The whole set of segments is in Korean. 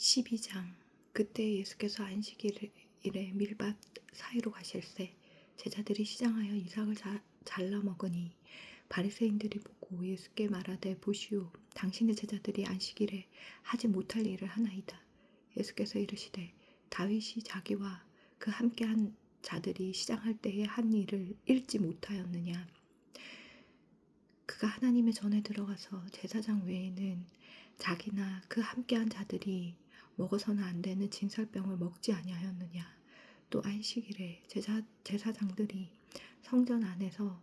12장. 그때 예수께서 안식일에 밀밭 사이로 가실새 제자들이 시장하여 이삭을 잘라 먹으니 바리새인들이 보고 예수께 말하되 보시오, 당신의 제자들이 안식일에 하지 못할 일을 하나이다. 예수께서 이르시되 다윗이 자기와 그 함께한 자들이 시장할 때에 한 일을 읽지 못하였느냐. 그가 하나님의 전에 들어가서 제사장 외에는 자기나 그 함께한 자들이 먹어서는 안 되는 진설병을 먹지 아니하였느냐. 또 안식일에 제사장들이 성전 안에서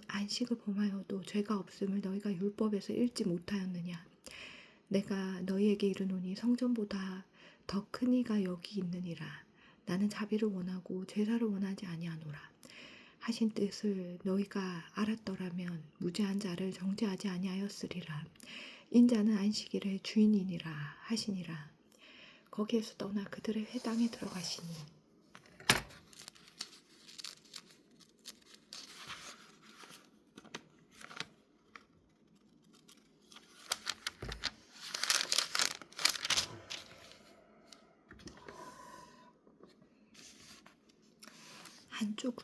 안식을 범하여도 죄가 없음을 너희가 율법에서 읽지 못하였느냐. 내가 너희에게 이르노니 성전보다 더 큰 이가 여기 있느니라. 나는 자비를 원하고 제사를 원하지 아니하노라 하신 뜻을 너희가 알았더라면 무죄한 자를 정죄하지 아니하였으리라. 인자는 안식일의 주인이니라 하시니라. 거기에서 떠나 그들의 회당에 들어가시니 한쪽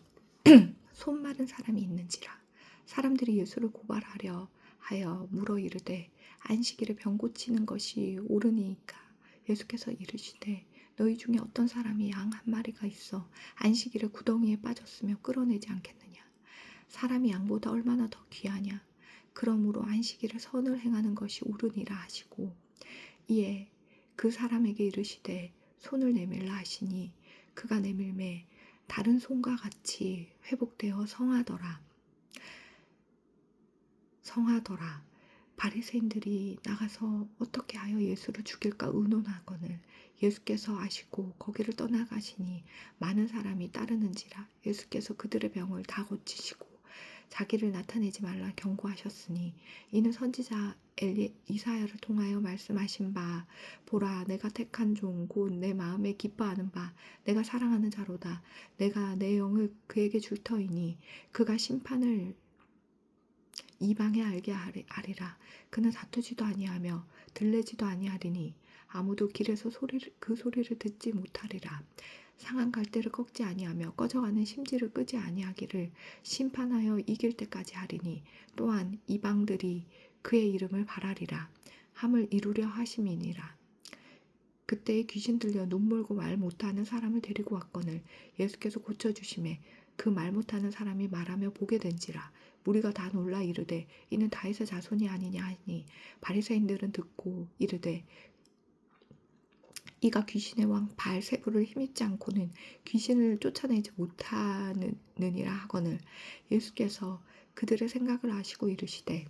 손 마른 사람이 있는지라. 사람들이 예수를 고발하려 하여 물어 이르되 안식일에 병 고치는 것이 옳으니까. 예수께서 이르시되 너희 중에 어떤 사람이 양 한 마리가 있어 안식일에 구덩이에 빠졌으며 끌어내지 않겠느냐. 사람이 양보다 얼마나 더 귀하냐. 그러므로 안식일에 선을 행하는 것이 옳으니라 하시고 이에 그 사람에게 이르시되 손을 내밀라 하시니 그가 내밀매 다른 손과 같이 회복되어 성하더라. 바리새인들이 나가서 어떻게 하여 예수를 죽일까 의논하거늘 예수께서 아시고 거기를 떠나가시니 많은 사람이 따르는지라. 예수께서 그들의 병을 다 고치시고 자기를 나타내지 말라 경고하셨으니 이는 선지자 이사야를 통하여 말씀하신 바 보라, 내가 택한 종 곧 내 마음에 기뻐하는 바 내가 사랑하는 자로다. 내가 내 영을 그에게 줄 터이니 그가 심판을 이방에 알게 하리라. 그는 다투지도 아니하며 들레지도 아니하리니 아무도 길에서 그 소리를 듣지 못하리라. 상한 갈대를 꺾지 아니하며 꺼져가는 심지를 끄지 아니하기를 심판하여 이길 때까지 하리니 또한 이방들이 그의 이름을 바라리라 함을 이루려 하심이니라. 그때에 귀신 들려 눈 멀고 말 못하는 사람을 데리고 왔거늘 예수께서 고쳐주심에 그 말 못하는 사람이 말하며 보게 된지라. 무리가 다 놀라 이르되 이는 다윗의 자손이 아니냐 하니 바리새인들은 듣고 이르되 이가 귀신의 왕 바알세불을 힘입지 않고는 귀신을 쫓아내지 못하느니라 하거늘 예수께서 그들의 생각을 아시고 이르시되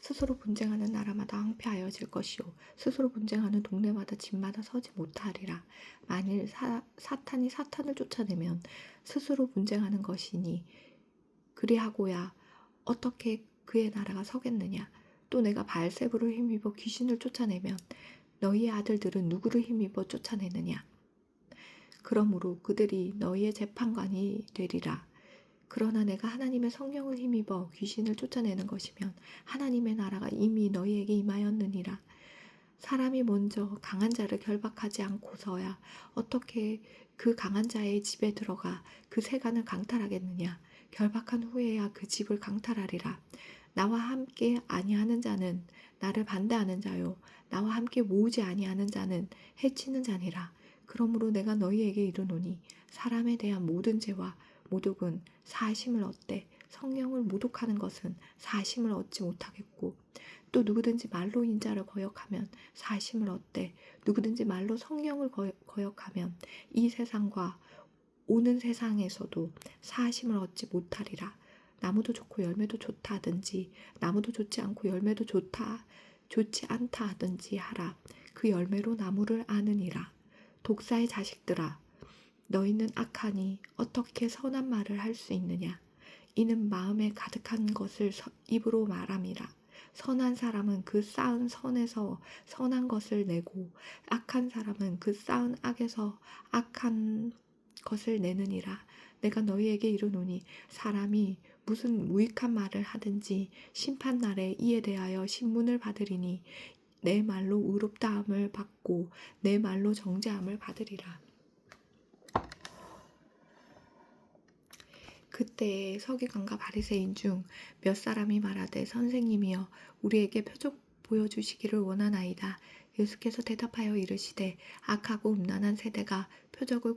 스스로 분쟁하는 나라마다 황폐하여질 것이요 스스로 분쟁하는 동네마다 집마다 서지 못하리라. 만일 사탄이 사탄을 쫓아내면 스스로 분쟁하는 것이니 그리하고야 어떻게 그의 나라가 서겠느냐. 또 내가 바알세불을 힘입어 귀신을 쫓아내면 너희의 아들들은 누구를 힘입어 쫓아내느냐. 그러므로 그들이 너희의 재판관이 되리라. 그러나 내가 하나님의 성령을 힘입어 귀신을 쫓아내는 것이면 하나님의 나라가 이미 너희에게 임하였느니라. 사람이 먼저 강한 자를 결박하지 않고서야 어떻게 그 강한 자의 집에 들어가 그 세간을 강탈하겠느냐. 결박한 후에야 그 집을 강탈하리라. 나와 함께 아니하는 자는 나를 반대하는 자요 나와 함께 모으지 아니하는 자는 해치는 자니라. 그러므로 내가 너희에게 이르노니 사람에 대한 모든 죄와 모독은 사심을 얻되 성령을 모독하는 것은 사심을 얻지 못하겠고 또 누구든지 말로 인자를 거역하면 사심을 얻되 누구든지 말로 성령을 거역하면 이 세상과 오는 세상에서도 사심을 얻지 못하리라. 나무도 좋고 열매도 좋다 하든지 나무도 좋지 않고 열매도 좋지 않다 하든지 하라. 그 열매로 나무를 아느니라. 독사의 자식들아, 너희는 악하니 어떻게 선한 말을 할 수 있느냐. 이는 마음에 가득한 것을 입으로 말함이라. 선한 사람은 그 쌓은 선에서 선한 것을 내고 악한 사람은 그 쌓은 악에서 악한 것을 내느니라. 내가 너희에게 이르노니 사람이 무슨 무익한 말을 하든지 심판날에 이에 대하여 신문을 받으리니 내 말로 의롭다함을 받고 내 말로 정죄함을 받으리라. 그때에 서기관과 바리새인 중 몇 사람이 말하되 선생님이여 우리에게 표적 보여주시기를 원하나이다. 예수께서 대답하여 이르시되 악하고 음란한 세대가 표적을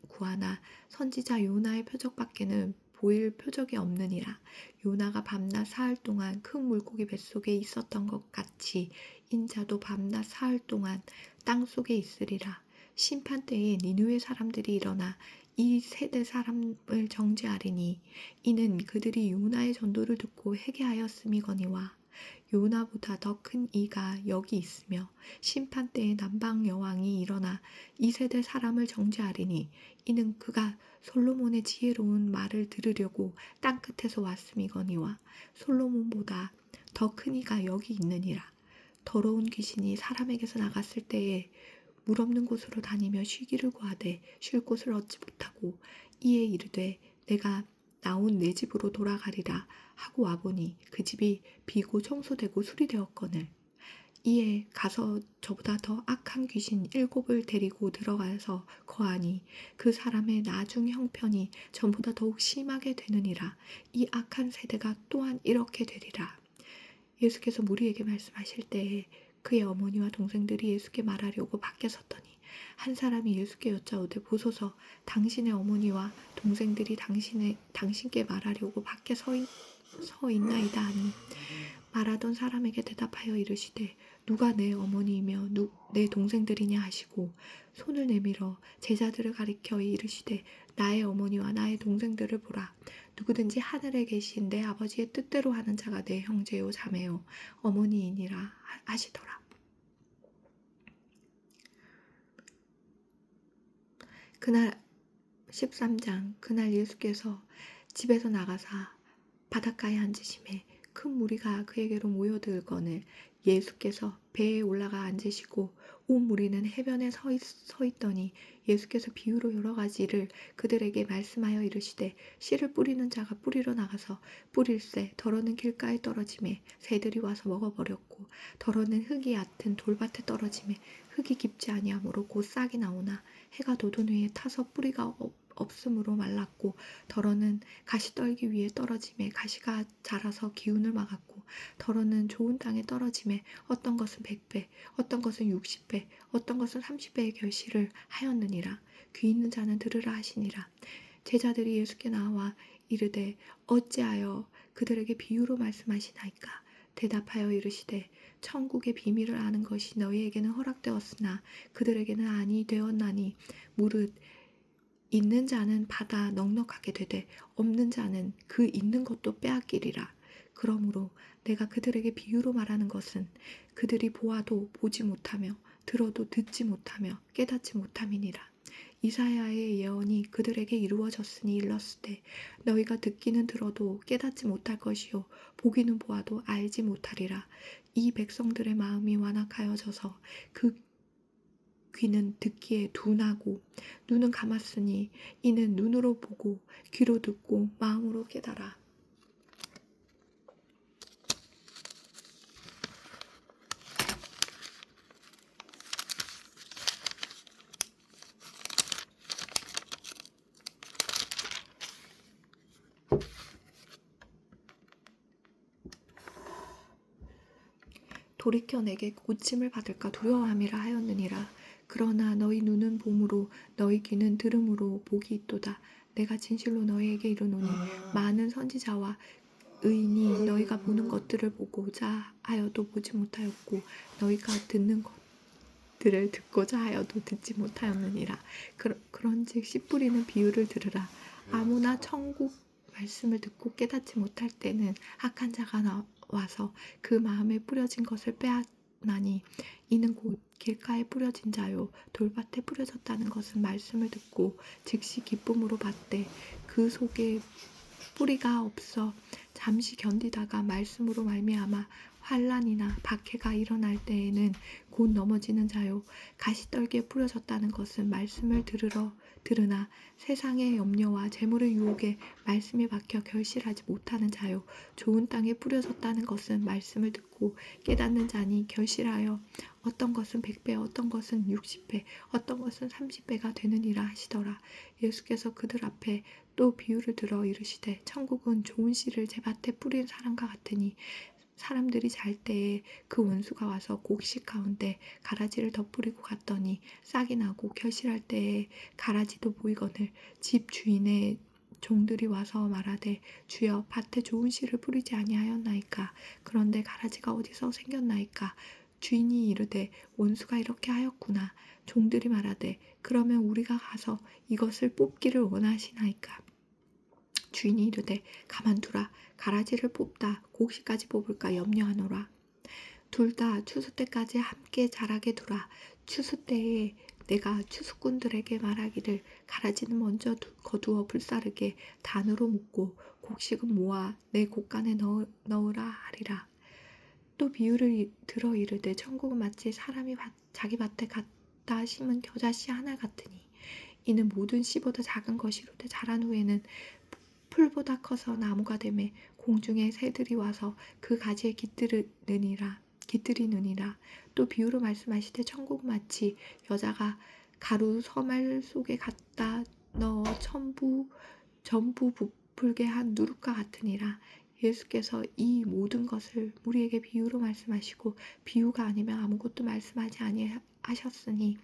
구하나 선지자 요나의 표적밖에는 보일 표적이 없느니라. 요나가 밤낮 사흘 동안 큰 물고기 뱃속에 있었던 것 같이 인자도 밤낮 사흘 동안 땅속에 있으리라. 심판 때에 니느웨 사람들이 일어나 이 세대 사람을 정죄하리니 이는 그들이 요나의 전도를 듣고 회개하였음이거니와 요나보다 더 큰 이가 여기 있으며 심판 때에 남방 여왕이 일어나 이 세대 사람을 정죄하리니 이는 그가 솔로몬의 지혜로운 말을 들으려고 땅끝에서 왔음이거니와 솔로몬보다 더 큰 이가 여기 있느니라. 더러운 귀신이 사람에게서 나갔을 때에 물 없는 곳으로 다니며 쉬기를 구하되 쉴 곳을 얻지 못하고 이에 이르되 내가 나온 내 집으로 돌아가리라 하고 와보니 그 집이 비고 청소되고 수리되었거늘 이에 가서 저보다 더 악한 귀신 7을 데리고 들어가서 거하니 그 사람의 나중 형편이 전보다 더욱 심하게 되느니라. 이 악한 세대가 또한 이렇게 되리라. 예수께서 무리에게 말씀하실 때에 그의 어머니와 동생들이 예수께 말하려고 밖에 섰더니 한 사람이 예수께 여짜오되 보소서 당신의 어머니와 동생들이 당신께 말하려고 밖에 서 있나이다 하니 말하던 사람에게 대답하여 이르시되 누가 내 어머니이며 내 동생들이냐 하시고 손을 내밀어 제자들을 가리켜 이르시되 나의 어머니와 나의 동생들을 보라. 누구든지 하늘에 계신 내 아버지의 뜻대로 하는 자가 내 형제요 자매요 어머니이니라 하시더라. 그날 13장 그날 예수께서 집에서 나가사 바닷가에 앉으심에 큰 무리가 그에게로 모여들거늘 예수께서 배에 올라가 앉으시고 온 무리는 해변에 서 있더니 예수께서 비유로 여러 가지를 그들에게 말씀하여 이르시되 씨를 뿌리는 자가 뿌리러 나가서 뿌릴새 덜어는 길가에 떨어지매 새들이 와서 먹어버렸고 덜어는 흙이 얕은 돌밭에 떨어지매 흙이 깊지 아니하므로 곧 싹이 나오나 해가 돋은 후에 타서 뿌리가 없으므로 말랐고 덜어는 가시 떨기 위해 떨어짐에 가시가 자라서 기운을 막았고 덜어는 좋은 땅에 떨어짐에 어떤 것은 100배 어떤 것은 60배 어떤 것은 30배의 결실을 하였느니라. 귀 있는 자는 들으라 하시니라. 제자들이 예수께 나와 이르되 어찌하여 그들에게 비유로 말씀하시나이까. 대답하여 이르시되 천국의 비밀을 아는 것이 너희에게는 허락되었으나 그들에게는 아니 되었나니 무릇 있는 자는 받아 넉넉하게 되되 없는 자는 그 있는 것도 빼앗기리라. 그러므로 내가 그들에게 비유로 말하는 것은 그들이 보아도 보지 못하며 들어도 듣지 못하며 깨닫지 못함이니라. 이사야의 예언이 그들에게 이루어졌으니 일렀으되 너희가 듣기는 들어도 깨닫지 못할 것이요 보기는 보아도 알지 못하리라. 이 백성들의 마음이 완악하여져서 그 귀는 듣기에 둔하고 눈은 감았으니 이는 눈으로 보고 귀로 듣고 마음으로 깨달아 돌이켜 내게 고침을 받을까 두려워함이라 하였느니라. 그러나 너희 눈은 봄으로 너희 귀는 들음으로 복이 있도다. 내가 진실로 너희에게 이르노니 많은 선지자와 의인이 너희가 보는 것들을 보고자 하여도 보지 못하였고 너희가 듣는 것들을 듣고자 하여도 듣지 못하였느니라. 그런즉 씨 뿌리는 비유를 들으라. 아무나 천국 말씀을 듣고 깨닫지 못할 때는 악한 자가 와서 그 마음에 뿌려진 것을 빼앗나니 이는 곧 길가에 뿌려진 자요 돌밭에 뿌려졌다는 것은 말씀을 듣고 즉시 기쁨으로 받되 그 속에 뿌리가 없어 잠시 견디다가 말씀으로 말미암아 환란이나 박해가 일어날 때에는 곧 넘어지는 자요 가시떨기에 뿌려졌다는 것은 말씀을 들으나 세상의 염려와 재물의 유혹에 말씀이 박혀 결실하지 못하는 자요 좋은 땅에 뿌려졌다는 것은 말씀을 듣고 깨닫는 자니 결실하여 어떤 것은 100배 어떤 것은 60배 어떤 것은 30배가 되느니라 하시더라. 예수께서 그들 앞에 또 비유를 들어 이르시되 천국은 좋은 씨를 제 밭에 뿌린 사람과 같으니 사람들이 잘 때에 그 원수가 와서 곡식 가운데 가라지를 덧뿌리고 갔더니 싹이 나고 결실할 때에 가라지도 보이거늘 집 주인의 종들이 와서 말하되 주여 밭에 좋은 씨를 뿌리지 아니하였나이까 그런데 가라지가 어디서 생겼나이까 주인이 이르되 원수가 이렇게 하였구나 종들이 말하되 그러면 우리가 가서 이것을 뽑기를 원하시나이까 주인이 이르되 가만두라 가라지를 뽑다 곡식까지 뽑을까 염려하노라 둘 다 추수 때까지 함께 자라게 두라 추수 때에 내가 추수꾼들에게 말하기를 가라지는 먼저 거두어 불사르게 단으로 묶고 곡식은 모아 내 곡간에 넣으라 하리라. 또 비유를 들어 이르되 천국은 마치 사람이 자기 밭에 갖다 심은 겨자씨 하나 같으니 이는 모든 씨보다 작은 것이로되 자란 후에는 풀보다 커서 나무가 되매 공중의 새들이 와서 그 가지에 깃들이느니라. 또 비유로 말씀하시되 천국은 마치 여자가 가루 서말 속에 갖다 넣어 전부 부풀게 한 누룩과 같으니라. 예수께서 이 모든 것을 우리에게 비유로 말씀하시고 비유가 아니면 아무것도 말씀하지 아니하셨으니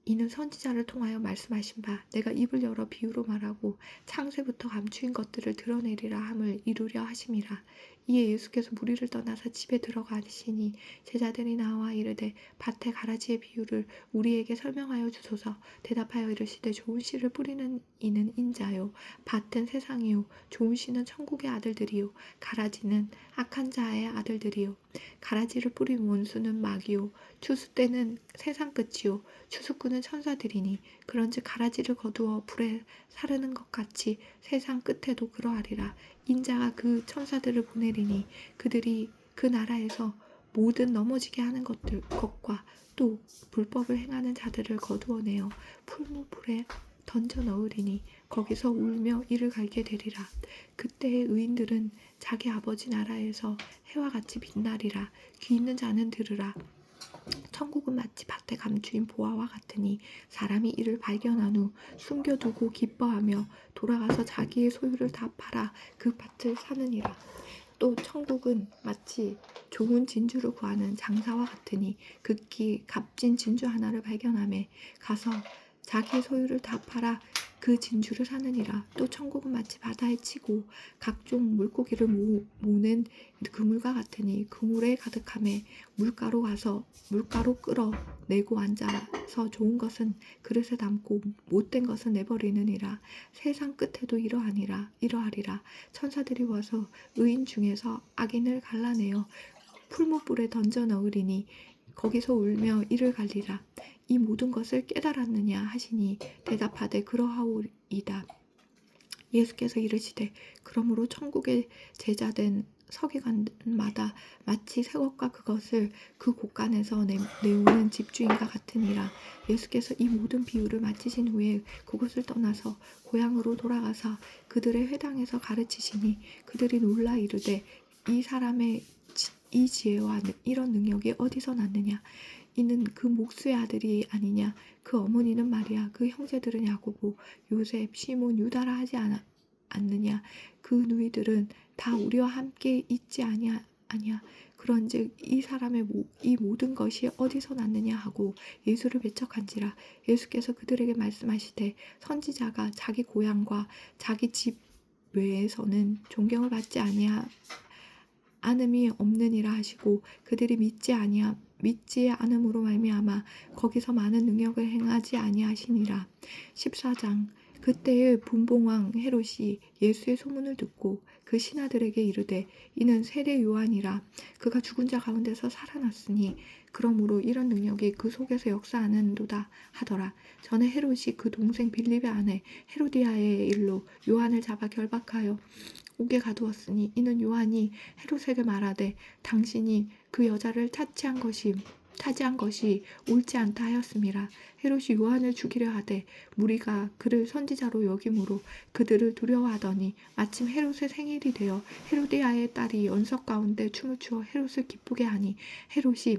이는 선지자를 통하여 말씀하신 바 내가 입을 열어 비유로 말하고 창세부터 감추인 것들을 드러내리라 함을 이루려 하심이라. 이에 예수께서 무리를 떠나서 집에 들어가시니 제자들이 나와 이르되 밭의 가라지의 비유를 우리에게 설명하여 주소서. 대답하여 이르시되 좋은 씨를 뿌리는 이는 인자요 밭은 세상이요 좋은 씨는 천국의 아들들이요 가라지는 악한 자의 아들들이요 가라지를 뿌린 원수는 마귀요 추수 때는 세상 끝이요 추수꾼은 천사들이니 그런즉 가라지를 거두어 불에 사르는 것 같이 세상 끝에도 그러하리라. 인자가 그 천사들을 보내리니 그들이 그 나라에서 모든 넘어지게 하는 것과 또 불법을 행하는 자들을 거두어내어 풀무불에 던져 넣으리니 거기서 울며 이를 갈게 되리라. 그때의 의인들은 자기 아버지 나라에서 해와 같이 빛나리라. 귀 있는 자는 들으라. 천국은 마치 밭에 감추인 보화와 같으니 사람이 이를 발견한 후 숨겨두고 기뻐하며 돌아가서 자기의 소유를 다 팔아 그 밭을 사느니라. 또 천국은 마치 좋은 진주를 구하는 장사와 같으니 극히 값진 진주 하나를 발견하며 가서 자기의 소유를 다 팔아 그 진주를 사느니라. 또 천국은 마치 바다에 치고 각종 물고기를 모는 그물과 같으니 그물에 가득함에 물가로 가서 물가로 끌어내고 앉아서 좋은 것은 그릇에 담고 못된 것은 내버리느니라. 세상 끝에도 이러하리라. 천사들이 와서 의인 중에서 악인을 갈라내어 풀무불에 던져 넣으리니 거기서 울며 이를 갈리라. 이 모든 것을 깨달았느냐 하시니 대답하되 그러하오이다. 예수께서 이르시되 그러므로 천국의 제자된 서기관마다 마치 새것과 그것을 그 곳간에서 내오는 집주인과 같으니라. 예수께서 이 모든 비유를 마치신 후에 그곳을 떠나서 고향으로 돌아가사 그들의 회당에서 가르치시니 그들이 놀라 이르되 이 사람의 이 지혜와 이런 능력이 어디서 났느냐 이는 그 목수의 아들이 아니냐 그 어머니는 마리아 그 형제들은 야고보 요셉 시몬 유다라 하지 않느냐 그 누이들은 다 우리와 함께 있지 아니야 그런즉 이 사람의 이 모든 것이 어디서 났느냐 하고 예수를 배척한지라. 예수께서 그들에게 말씀하시되 선지자가 자기 고향과 자기 집 외에서는 존경을 받지 않음이 없느니라 하시고 그들이 믿지 않음으로 말미암아 거기서 많은 능력을 행하지 아니하시니라. 14장 그때의 분봉왕 헤롯이 예수의 소문을 듣고 그 신하들에게 이르되 이는 세례 요한이라 그가 죽은 자 가운데서 살아났으니 그러므로 이런 능력이 그 속에서 역사하는도다 하더라. 전에 헤롯이 그 동생 빌립의 아내 헤로디아의 일로 요한을 잡아 결박하여 옥에 가두었으니 이는 요한이 헤롯에게 말하되 당신이 그 여자를 차지한 것이 옳지 않다 하였음이라. 헤롯이 요한을 죽이려 하되 무리가 그를 선지자로 여김으로 그들을 두려워하더니 마침 헤롯의 생일이 되어 헤로디아의 딸이 연석 가운데 춤을 추어 헤롯을 기쁘게 하니 헤롯이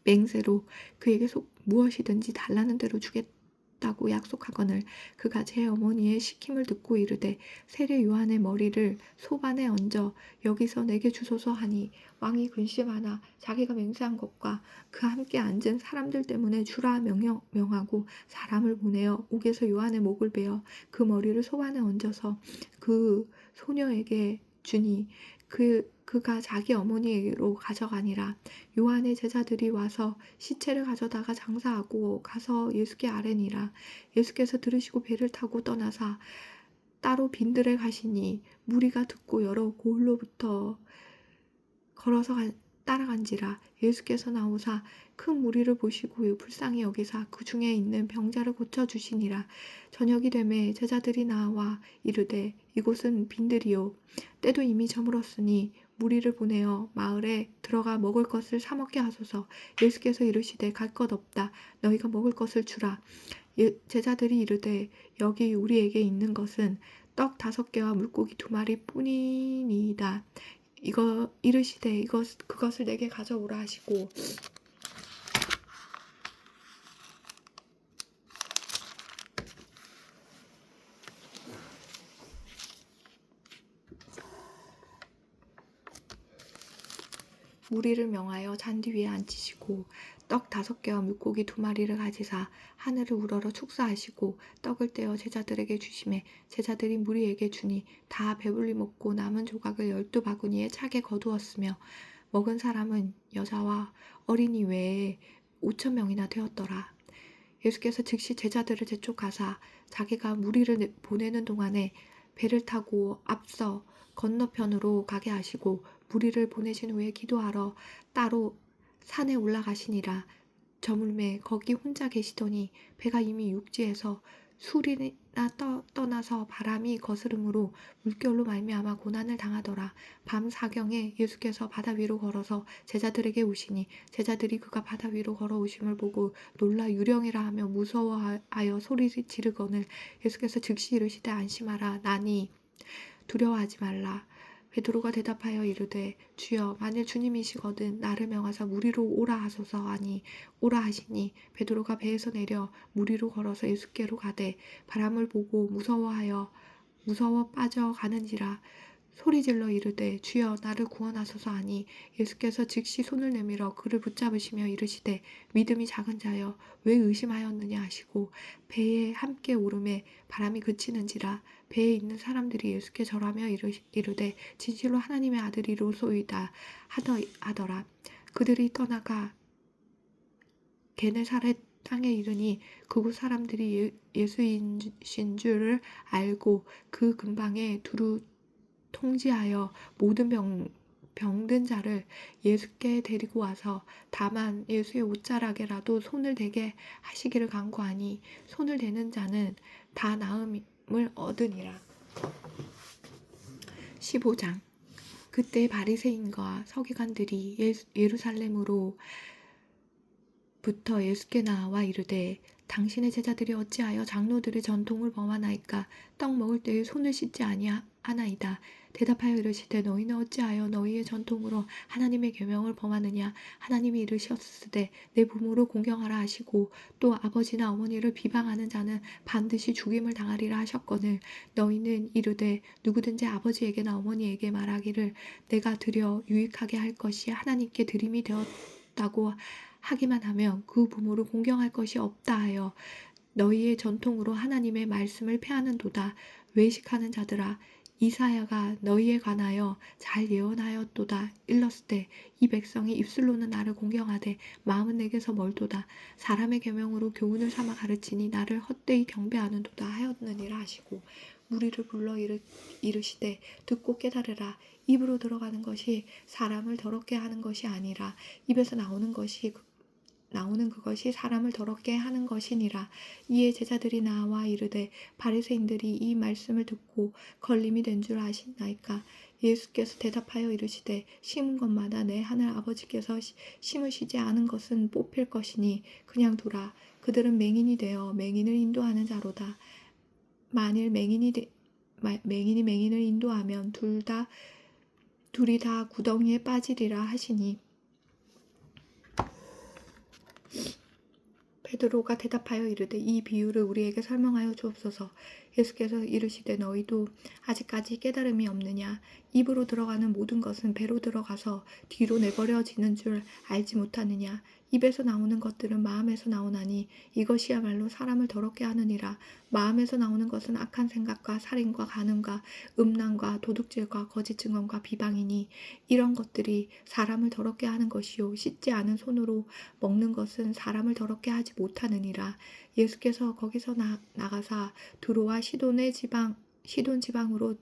맹세로 그에게 무엇이든지 달라는 대로 주겠다고 약속하거늘 그가 제 어머니의 시킴을 듣고 이르되 세례 요한의 머리를 소반에 얹어 여기서 내게 주소서 하니 왕이 근심하나 자기가 맹세한 것과 그와 함께 앉은 사람들 때문에 주라 명하고 사람을 보내어 옥에서 요한의 목을 베어 그 머리를 소반에 얹어서 그 소녀에게 주니 그가 자기 어머니에게로 가져가니라. 요한의 제자들이 와서 시체를 가져다가 장사하고 가서 예수께 아뢰니라. 예수께서 들으시고 배를 타고 떠나사 따로 빈들에 가시니 무리가 듣고 여러 고을로부터 걸어서 따라간지라. 예수께서 나오사 큰 무리를 보시고 불쌍히 여기사 그 중에 있는 병자를 고쳐주시니라. 저녁이 되매 제자들이 나와 이르되 이곳은 빈들이요 때도 이미 저물었으니 무리를 보내어 마을에 들어가 먹을 것을 사 먹게 하소서. 예수께서 이르시되 갈 것 없다. 너희가 먹을 것을 주라. 제자들이 이르되 여기 우리에게 있는 것은 떡 5개와 물고기 2마리 뿐이니이다. 이르시되 그것을 내게 가져오라 하시고 무리를 명하여 잔디 위에 앉히시고 떡 5개와 물고기 2마리를 가지사 하늘을 우러러 축사하시고 떡을 떼어 제자들에게 주시매 제자들이 무리에게 주니 다 배불리 먹고 남은 조각을 12바구니에 차게 거두었으며 먹은 사람은 여자와 어린이 외에 5,000명이나 되었더라. 예수께서 즉시 제자들을 재촉하사 자기가 무리를 보내는 동안에 배를 타고 앞서 건너편으로 가게 하시고 무리를 보내신 후에 기도하러 따로 산에 올라가시니라. 저물매 거기 혼자 계시더니 배가 이미 육지에서 술이나 떠나서 바람이 거스름으로 물결로 말미암아 고난을 당하더라. 밤 4경에 예수께서 바다 위로 걸어서 제자들에게 오시니 제자들이 그가 바다 위로 걸어오심을 보고 놀라 유령이라 하며 무서워하여 소리 지르거늘 예수께서 즉시 이르시되 안심하라. 나니 두려워하지 말라. 베드로가 대답하여 이르되 주여 만일 주님이시거든 나를 명하사 무리로 오라 하소서 하니 오라 하시니 베드로가 배에서 내려 무리로 걸어서 예수께로 가되 바람을 보고 무서워 빠져가는지라 소리질러 이르되 주여 나를 구원하소서 하니 예수께서 즉시 손을 내밀어 그를 붙잡으시며 이르시되 믿음이 작은 자여 왜 의심하였느냐 하시고 배에 함께 오르매 바람이 그치는지라. 배에 있는 사람들이 예수께 절하며 이르되 진실로 하나님의 아들이로소이다 하더라. 그들이 떠나가 게네사렛 땅에 이르니 그곳 사람들이 예수이신 줄을 알고 그 근방에 두루 통지하여 모든 병든 자를 예수께 데리고 와서 다만 예수의 옷자락에라도 손을 대게 하시기를 간구하니 손을 대는 자는 다 나음을 얻으니라. 15장. 그때 바리새인과 서기관들이 예루살렘으로 부터 예수께 나와 이르되 당신의 제자들이 어찌하여 장로들의 전통을 범하나이까 떡 먹을 때에 손을 씻지 아니하나이다. 대답하여 이르시되 너희는 어찌하여 너희의 전통으로 하나님의 계명을 범하느냐. 하나님이 이르셨으되 내 부모를 공경하라 하시고 또 아버지나 어머니를 비방하는 자는 반드시 죽임을 당하리라 하셨거늘 너희는 이르되 누구든지 아버지에게나 어머니에게 말하기를 내가 드려 유익하게 할 것이 하나님께 드림이 되었다고 하기만 하면 그 부모를 공경할 것이 없다 하여 너희의 전통으로 하나님의 말씀을 폐하는도다. 외식하는 자들아 이사야가 너희에 관하여 잘 예언하였도다. 일렀으되 이 백성이 입술로는 나를 공경하되 마음은 내게서 멀도다. 사람의 계명으로 교훈을 삼아 가르치니 나를 헛되이 경배하는도다 하였느니라 하시고 무리를 불러 이르시되 듣고 깨달으라. 입으로 들어가는 것이 사람을 더럽게 하는 것이 아니라 입에서 나오는 것이 나오는 그것이 사람을 더럽게 하는 것이니라. 이에 제자들이 나와 이르되 바리새인들이 이 말씀을 듣고 걸림이 된 줄 아시나이까. 예수께서 대답하여 이르시되 심은 것마다 내 하늘 아버지께서 심으시지 않은 것은 뽑힐 것이니 그냥 두라. 그들은 맹인이 되어 맹인을 인도하는 자로다. 만일 맹인이 맹인을 인도하면 둘이 다 구덩이에 빠지리라 하시니 베드로가 대답하여 이르되 이 비유를 우리에게 설명하여 주옵소서. 예수께서 이르시되 너희도 아직까지 깨달음이 없느냐. 입으로 들어가는 모든 것은 배로 들어가서 뒤로 내버려지는 줄 알지 못하느냐. 입에서 나오는 것들은 마음에서 나오나니 이것이야말로 사람을 더럽게 하느니라. 마음에서 나오는 것은 악한 생각과 살인과 간음과 음란과 도둑질과 거짓 증언과 비방이니 이런 것들이 사람을 더럽게 하는 것이요 씻지 않은 손으로 먹는 것은 사람을 더럽게 하지 못하느니라. 예수께서 거기서 나가사 두로와 시돈 지방으로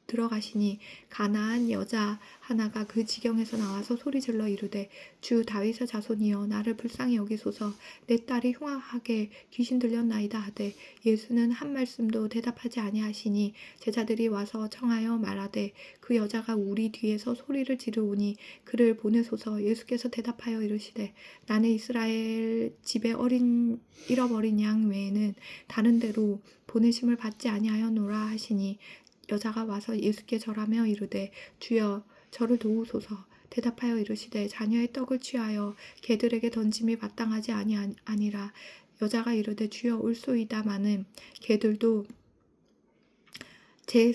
들어가시니 가나안 여자 하나가 그 지경에서 나와서 소리질러 이르되 주 다윗의 자손이여 나를 불쌍히 여기소서. 내 딸이 흉악하게 귀신 들렸나이다 하되 예수는 한 말씀도 대답하지 아니하시니 제자들이 와서 청하여 말하되 그 여자가 우리 뒤에서 소리를 지르오니 그를 보내소서. 예수께서 대답하여 이르시되 나는 이스라엘 집에 잃어버린 양 외에는 다른 데로 보내심을 받지 아니하였노라 하시니 여자가 와서 예수께 절하며 이르되 주여 저를 도우소서. 대답하여 이르시되 자녀의 떡을 취하여 개들에게 던짐이 마땅하지 아니라. 여자가 이르되 주여 올소이다마는 개들도 제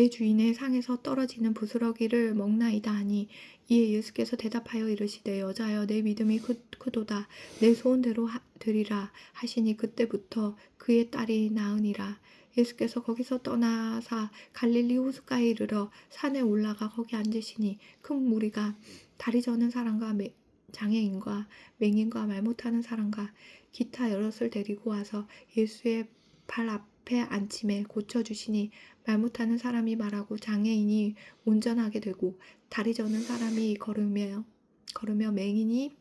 주인의 상에서 떨어지는 부스러기를 먹나이다 하니 이에 예수께서 대답하여 이르시되 여자여 내 믿음이 크도다. 내 소원대로 되리라 하시니 그때부터 그의 딸이 나으니라. 예수께서 거기서 떠나사 갈릴리 호숫가에 이르러 산에 올라가 거기 앉으시니 큰 무리가 다리 저는 사람과 장애인과 맹인과 말 못하는 사람과 기타 여럿을 데리고 와서 예수의 발 앞에 앉힘에 고쳐주시니 말 못하는 사람이 말하고 장애인이 온전하게 되고 다리 저는 사람이 걸으며 맹인이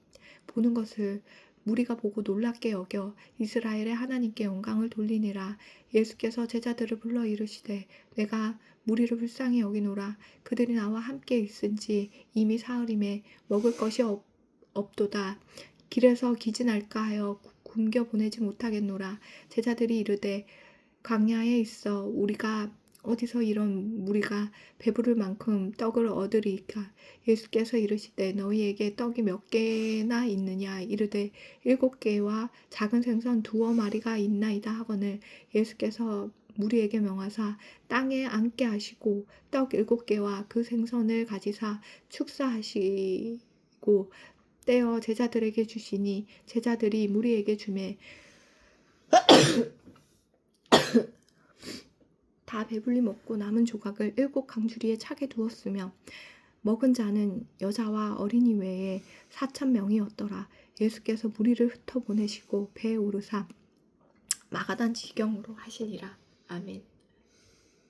보는 것을 무리가 보고 놀랍게 여겨 이스라엘의 하나님께 영광을 돌리니라. 예수께서 제자들을 불러 이르시되 내가 무리를 불쌍히 여기노라. 그들이 나와 함께 있은지 이미 사흘임에 먹을 것이 없도다. 길에서 기진할까 하여 굶겨 보내지 못하겠노라. 제자들이 이르되 광야에 있어 우리가 어디서 이런 무리가 배부를 만큼 떡을 얻으리이까. 예수께서 이르시되 너희에게 떡이 몇 개나 있느냐. 이르되 7개와 작은 생선 2마리가 있나이다 하거늘 예수께서 무리에게 명하사 땅에 앉게 하시고 떡 7개와 그 생선을 가지사 축사하시고 떼어 제자들에게 주시니 제자들이 무리에게 주매 다 배불리 먹고 남은 조각을 7강주리에 차게 두었으며 먹은 자는 여자와 어린이 외에 4,000명이었더라. 예수께서 무리를 흩어보내시고 배에 오르사 마가단 지경으로 하시니라. 아멘.